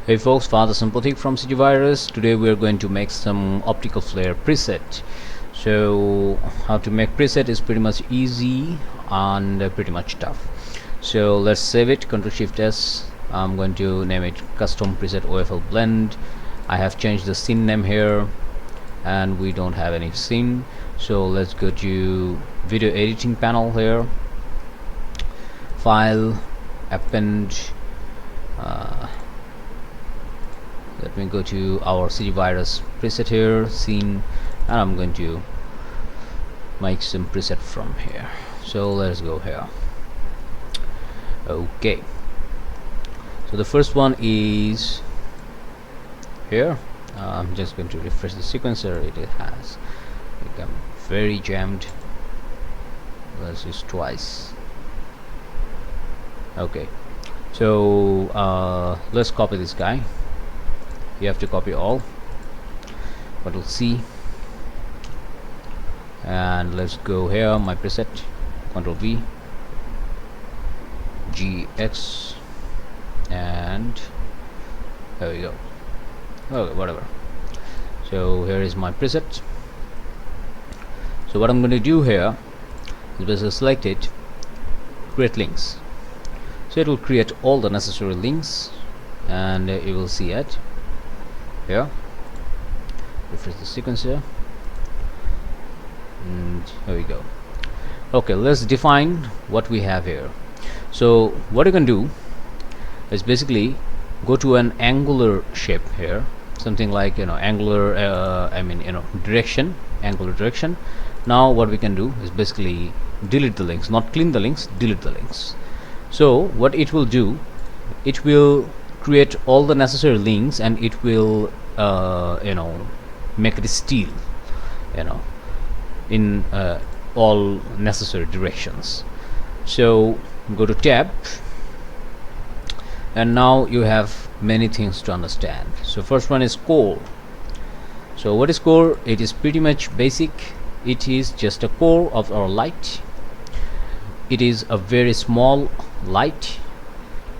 Hey folks, Father Sympathic from CGVirus. Today we are going to make some optical flare preset. So how to make preset is pretty much easy and pretty much tough. So let's save it, Ctrl Shift S. I'm going to name it custom preset OFL blend. I have changed the scene name here and we don't have any scene. So let's go to video editing panel here, file, append. Let me go to our CGVirus preset here, scene, and I'm going to make some preset from here. So let's go here. Okay, so the first one is here. I'm just going to refresh the sequencer. It has become very jammed. Let's use twice. Okay, so let's copy this guy. You have to copy all, Ctrl C, and let's go here, my preset, Ctrl V, GX, and there we go. Okay, whatever. So here is my preset. So what I'm going to do here is basically select it, create links. So it will create all the necessary links, and you will see it here. Refresh the sequencer, and here we go. Okay, let's define what we have here. So what you can do is basically go to an angular shape here, something like angular direction, angular direction. Now what we can do is basically delete the links, not clean the links, delete the links. So what it will do, it will create all the necessary links, and it will make it still in all necessary directions. So go to tab, and now you have many things to understand. So first one is core. So what is core? It is pretty much basic. It is just a core of our light. It is a very small light,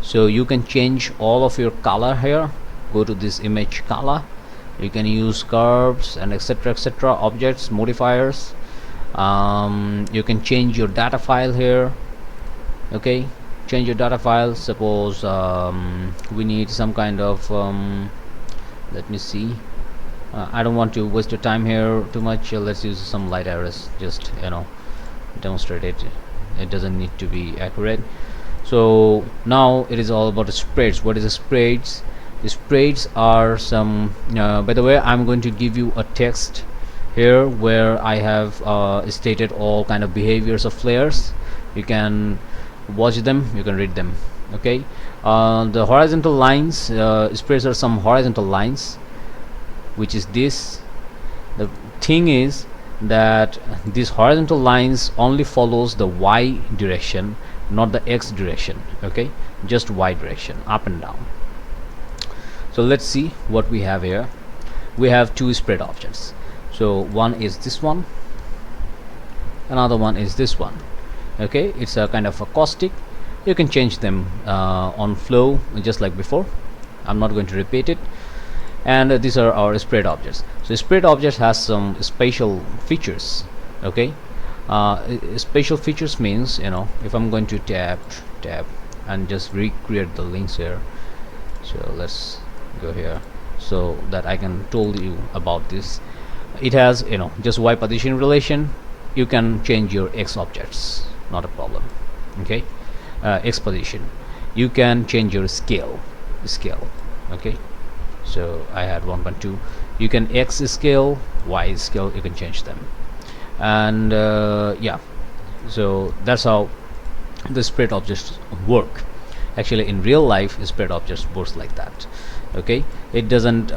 so you can change all of your color here. Go to this image color, you can use curves and etc, objects, modifiers. You can change your data file here. Okay, change your data file. Suppose we need some kind of let me see, I don't want to waste your time here too much. Let's use some light arrays, just demonstrate it. It doesn't need to be accurate. So now it is all about the spreads. What is the spreads? The spreads are some by the way, I'm going to give you a text here where I have stated all kind of behaviors of flares. You can watch them, you can read them. Okay, the horizontal lines, spreads are some horizontal lines, which is this. The thing is that these horizontal lines only follows the Y direction, not the X direction. Okay, just Y direction, up and down. So let's see what we have here. We have two spread objects. So one is this one, another one is this one. Okay, it's a kind of a caustic. You can change them on flow just like before. I'm not going to repeat it. And these are our spread objects. So spread objects has some spatial features. Okay, spatial features means if I'm going to tab and just recreate the links here. So let's go here so that I can told you about this. It has just Y position relation. You can change your X objects, not a problem. Okay, X position. You can change your scale. Okay, so I had 1.2. You can X scale, Y scale, you can change them. And yeah, so that's how the spread objects work. Actually in real life, spread objects works like that. Okay, it doesn't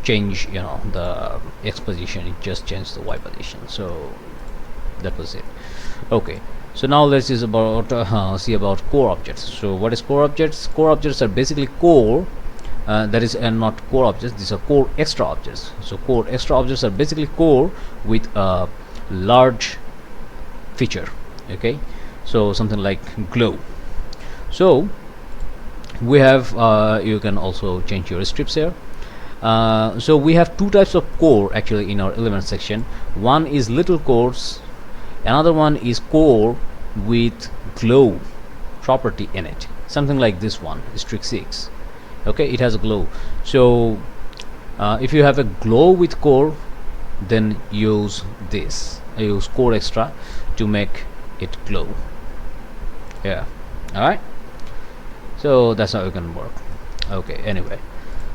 change the X position, it just changes the Y position. So that was it. Okay, so now let's see about see about core objects. So what is core objects? Core objects are basically core that is not core objects, these are core extra objects. So core extra objects are basically core with a large feature. Okay, so something like glow. So we have you can also change your strips here. So we have two types of core actually in our element section. One is little cores, another one is core with glow property in it, something like this one, strict 6. Okay, it has a glow. So if you have a glow with core, then use this, use core extra to make it glow. Yeah, all right, so that's how it can work. Okay, anyway,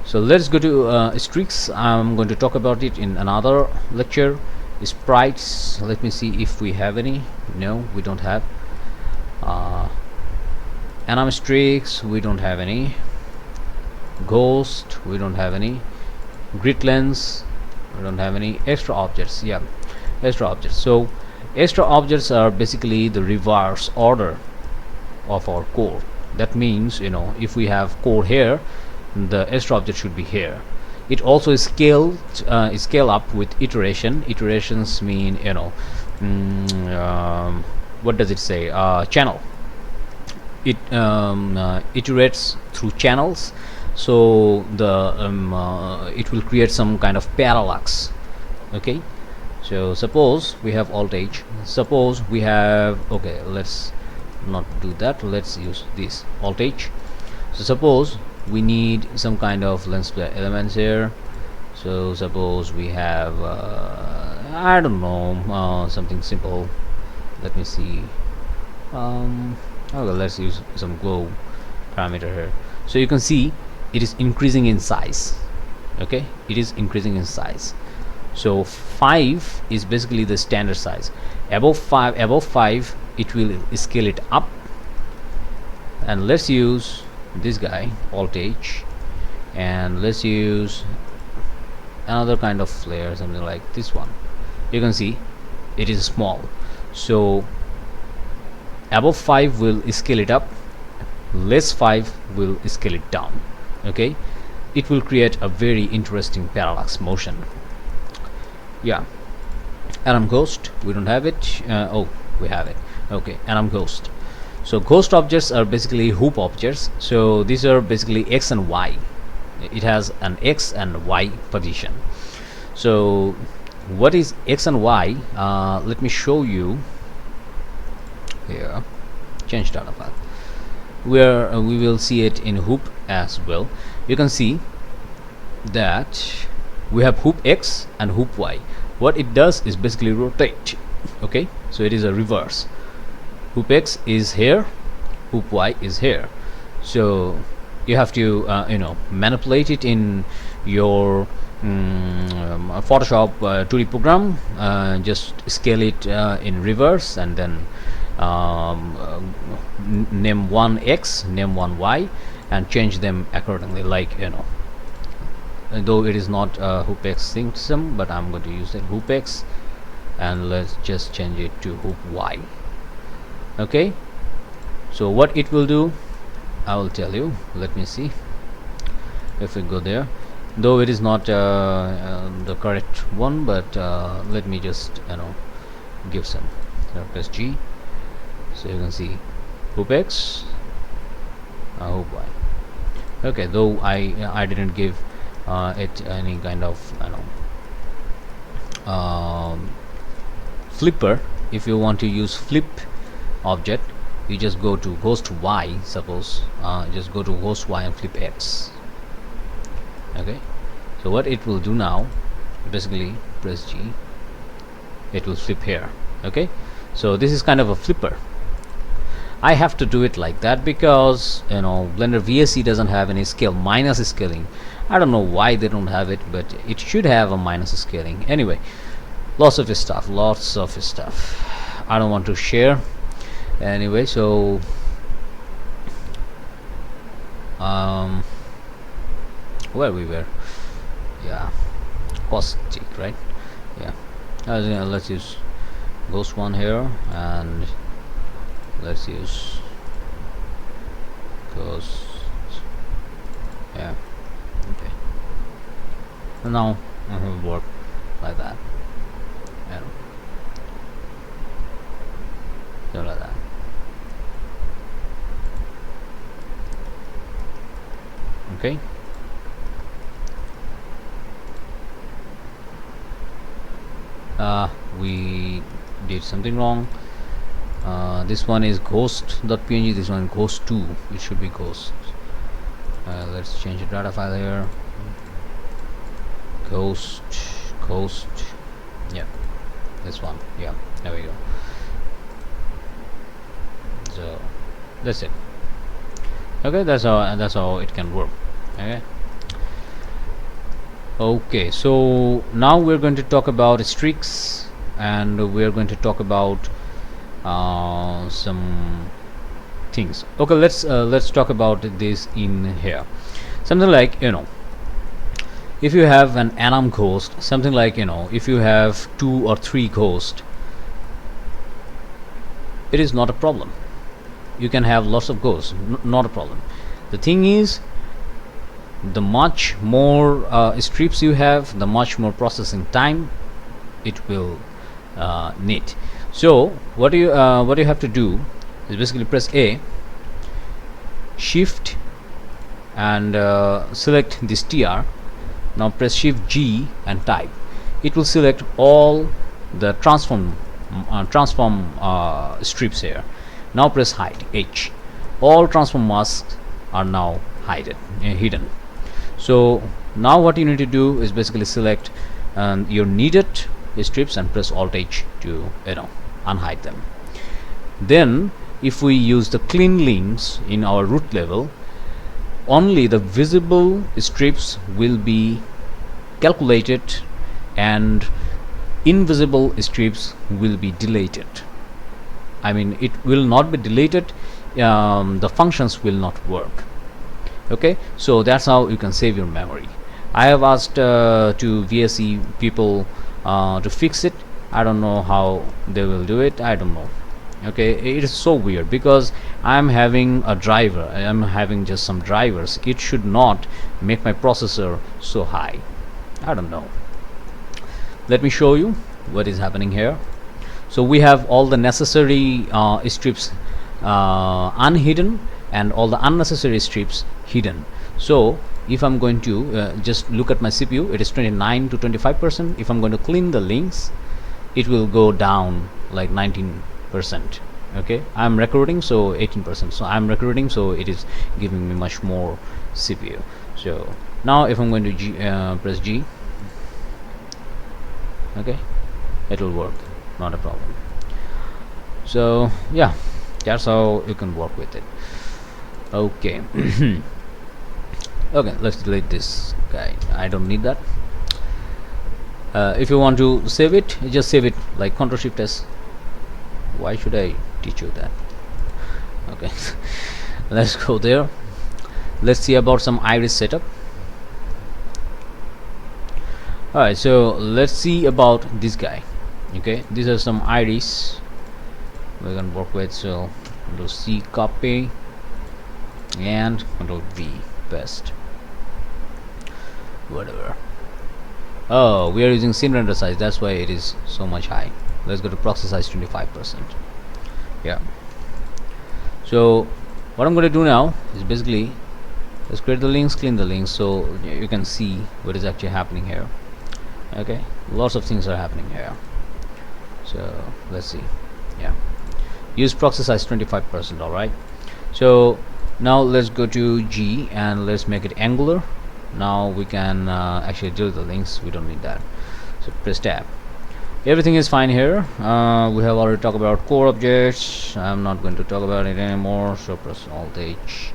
so let's go to streaks. I'm going to talk about it in another lecture. Sprites, let me see if we have any. No, we don't have. Anim streaks, we don't have any. Ghost, we don't have any. Grid lens, we don't have any. Extra objects, yeah, extra objects. So extra objects are basically the reverse order of our core. That means, you know, if we have core here, the extra object should be here. It also is scaled scale up with iteration. Iterations mean, you know, what does it say? Channel. It iterates through channels, so the it will create some kind of parallax. Okay, so suppose we have alt H. Suppose we have, okay, let's not do that, let's use this alt H. So suppose we need some kind of lens flare elements here. So suppose we have I don't know, something simple. Let me see. Okay, let's use some glow parameter here. So you can see it is increasing in size. Okay, it is increasing in size. So 5 is basically the standard size. Above 5 it will scale it up. And let's use this guy, alt H, and let's use another kind of flare, something like this one. You can see it is small. So above 5 will scale it up, less 5 will scale it down. Okay, it will create a very interesting parallax motion. Yeah, Anim ghost, we don't have it. Oh, we have it. Okay, Anim ghost. So ghost objects are basically hoop objects. So these are basically X and Y. It has an X and Y position. So what is X and Y? Let me show you here. Change data path, where we will see it in hoop as well. You can see that we have hoop X and hoop Y. What it does is basically rotate. Okay, so it is a reverse. Hoop X is here, hoop Y is here. So you have to you know, manipulate it in your Photoshop 2D program. Just scale it in reverse, and then name one X, name one Y, and change them accordingly, like, you know, though it is not hoop X system, but I'm going to use it hoop X, and let's just change it to hoop Y. Okay, so what it will do, I will tell you. Let me see if we go there, though it is not the correct one, but let me just, you know, give some. So press G, so you can see hoop X, hoop Y. Okay, though I didn't give it any kind of, you know, flipper. If you want to use flip object, you just go to host Y. Suppose just go to host Y and flip X. Okay, so what it will do now, basically press G, it will flip here. Okay, so this is kind of a flipper. I have to do it like that because, you know, Blender VSE doesn't have any scale, minus scaling. I don't know why they don't have it, but it should have a minus scaling. Anyway, lots of stuff. I don't want to share. Anyway, so where we were, yeah, caustic, right? Yeah, let's use ghost one here, and let's use ghost. Yeah, okay. So now it will work like that, and so like that. Okay, we did something wrong. This one is ghost.png, this one ghost2, it should be ghost. Let's change the data file here. Ghost, yeah, this one, yeah, there we go. So that's it. Okay, that's how it can work. Okay, so now we're going to talk about streaks, and we're going to talk about some things. Okay, let's talk about this in here. Something like, if you have an enum ghost, something like, if you have 2 or 3 ghosts, it is not a problem. You can have lots of ghosts, not a problem. The thing is, the much more strips you have, the much more processing time it will need. So what you have to do is basically press A, shift, and select this TR. Now press shift G and type. It will select all the transform strips here. Now press hide H. All transform masks are now hidden. So now what you need to do is basically select your needed strips and press Alt H to unhide them. Then if we use the clean links in our root level, only the visible strips will be calculated and invisible strips will be deleted. I mean, it will not be deleted, the functions will not work. Okay, so that's how you can save your memory. I have asked to VSE people to fix it. I don't know how they will do it, I don't know. Okay, it is so weird because I'm having a driver, I'm having just some drivers. It should not make my processor so high. I don't know. Let me show you what is happening here. So we have all the necessary strips unhidden and all the unnecessary strips hidden. So if I'm going to just look at my CPU, it is 29 to 25%. If I'm going to clean the links, it will go down like 19%. Okay, I'm recording, so 18%. So I'm recording, so it is giving me much more CPU. So now if I'm going to press G, okay, it will work, not a problem. So yeah, that's how you can work with it. Okay. Okay, let's delete this guy, I don't need that. If you want to save it, you just save it like Ctrl Shift S. Why should I teach you that? Okay. Let's go there. Let's see about some iris setup. Alright, so let's see about this guy. Okay, these are some iris we can work with. So Ctrl C, copy, and Ctrl V, paste. Whatever. Oh, we are using scene render size, that's why it is so much high. Let's go to proxy size 25%. Yeah. So what I'm going to do now is basically let's create the links, clean the links, so you can see what is actually happening here. Okay, lots of things are happening here. So let's see. Yeah, use proxy size 25%. all right, so now let's go to G and let's make it angular. Now we can actually delete the links, we don't need that. So press tab. Everything is fine here. We have already talked about core objects. I'm not going to talk about it anymore, so press Alt H.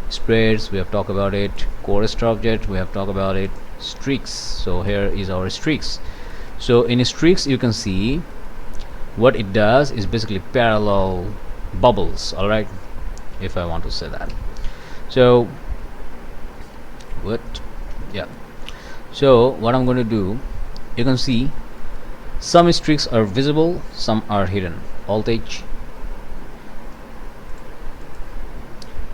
Spreads, we have talked about it. Core star object, we have talked about it. Streaks, so here is our streaks. So in streaks you can see what it does is basically parallel bubbles. All right, if I want to say that. So what I'm going to do, you can see some streaks are visible, some are hidden. Alt H,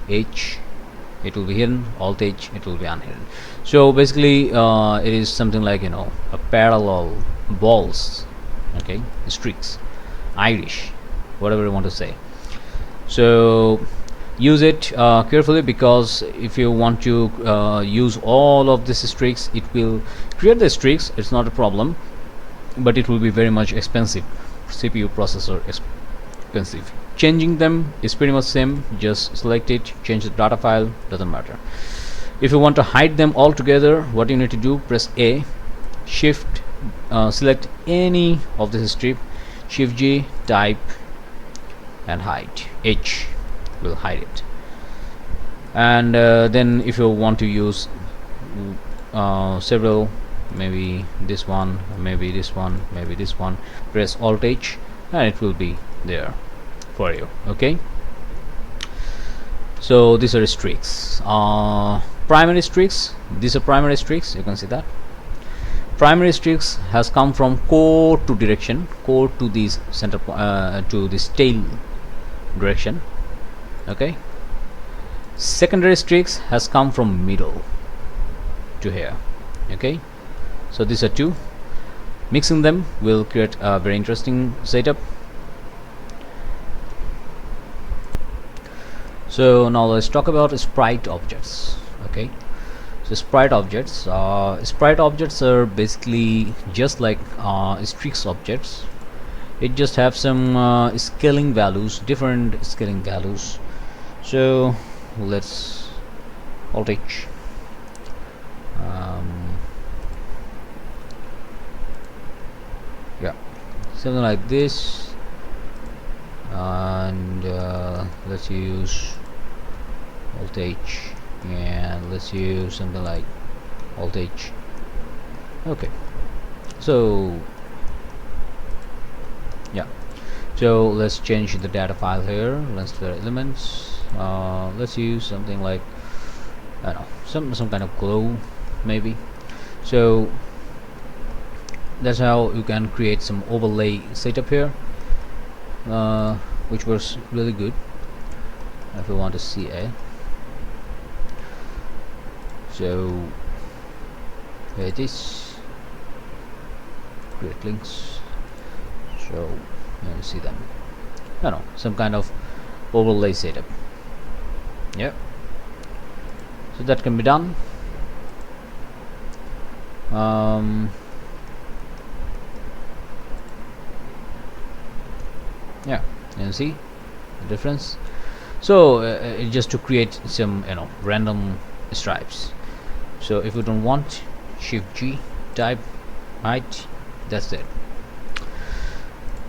it will be hidden. Alt H, it will be unhidden. So basically it is something like a parallel balls. Okay, streaks, Irish, whatever you want to say. So use it carefully, because if you want to use all of these streaks, it will create the streaks. It's not a problem, but it will be very much expensive. CPU processor expensive. Changing them is pretty much same. Just select it, change the data file, doesn't matter. If you want to hide them all together, what you need to do, press A, shift, select any of this strip, shift G, type and hide. H will hide it. And then if you want to use several, maybe this one, maybe this one, maybe this one, press Alt H and it will be there for you. Okay, so these are streaks, primary streaks. These are primary streaks. You can see that primary streaks has come from core to direction, core to this center, to this tail direction. Okay, secondary streaks has come from middle to here. Okay, so these are two. Mixing them will create a very interesting setup. So now let's talk about sprite objects. Okay, so sprite objects are basically just like streaks objects. It just have some scaling values, different scaling values. So let's Alt H, yeah, something like this, and let's use Alt H, and let's use something like Alt H. Okay, so yeah, so let's change the data file here. Let's do elements. Let's use something like, I don't know, some kind of glow maybe. So that's how you can create some overlay setup here, which was really good if you want to see a. So here it is, create links. So you see them, I don't know, some kind of overlay setup. Yeah, so that can be done. Yeah, you can see the difference. So just to create some, you know, random stripes. So if you don't want, shift G, type, height, that's it.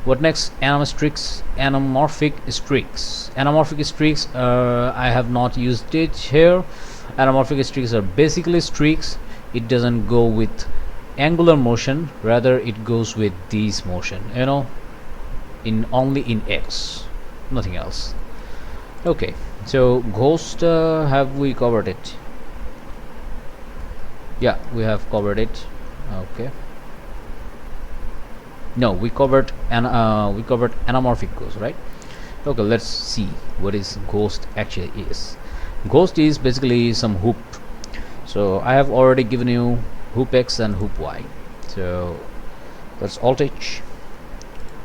What next? Anamorphic streaks. Anamorphic streaks, I have not used it here. Anamorphic streaks are basically streaks. It doesn't go with angular motion, rather it goes with this motion, you know, only in X, nothing else. Okay, so ghost, have we covered it? Yeah, we have covered it. Okay, no, we covered anamorphic ghost, right? Okay, let's see what is ghost actually is. Ghost is basically some hoop. So I have already given you hoop X and hoop Y. So let's Alt H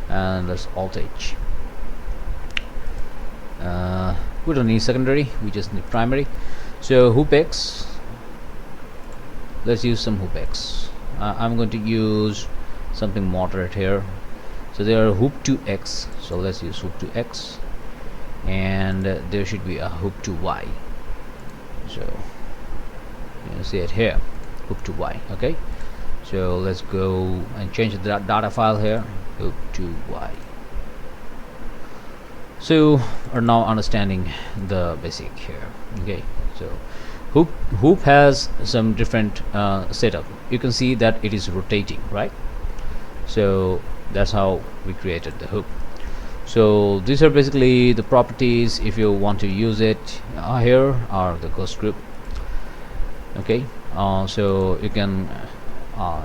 and let's Alt H. We don't need secondary, we just need primary. So hoop X, let's use some hoop X. I'm going to use something moderate here. So there are hoop to X, so let's use hoop to X, and there should be a hoop to Y. So you can see it here, hoop to Y. Okay, so let's go and change the data file here, hoop to Y. So are now understanding the basic here. Okay, so hoop has some different setup. You can see that it is rotating, right? So that's how we created the hoop. So these are basically the properties. If you want to use it, here are the ghost group. Okay, so you can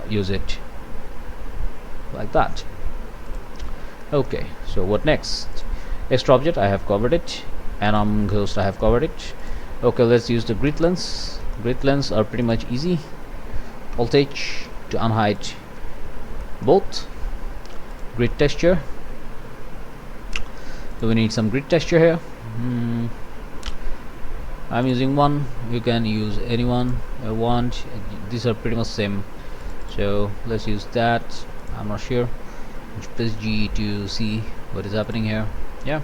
use it like that. Okay, so what next? Extra object, I have covered it. Anom ghost, I have covered it. Okay, let's use the grid lens. Grid lens are pretty much easy. Alt H to unhide both. Grid texture, so we need some grid texture here. I'm using one. You can use any one you want. These are pretty much same, so let's use that. I'm not sure. Press G to see what is happening here. Yeah,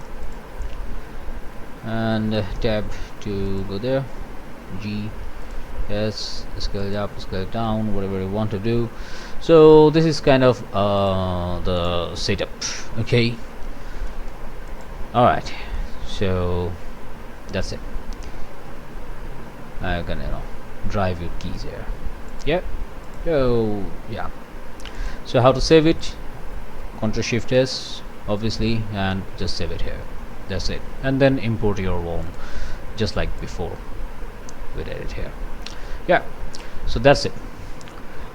and tab to go there. G, yes, scale it up, scale it down, whatever you want to do. So this is kind of the setup. Okay, all right, so that's it. I can drive your keys here. Yeah, so yeah, so how to save it? Ctrl Shift S obviously, and just save it here. That's it. And then import your own, just like before we did it here. Yeah, so that's it.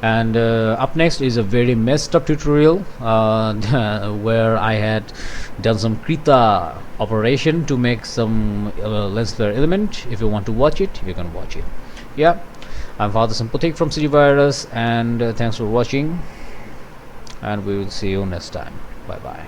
And up next is a very messed up tutorial where I had done some Krita operation to make some lens flare element. If you want to watch it, you can watch it. Yeah, I'm Father Sympathetic from City Virus, and thanks for watching, and we will see you next time. Bye bye.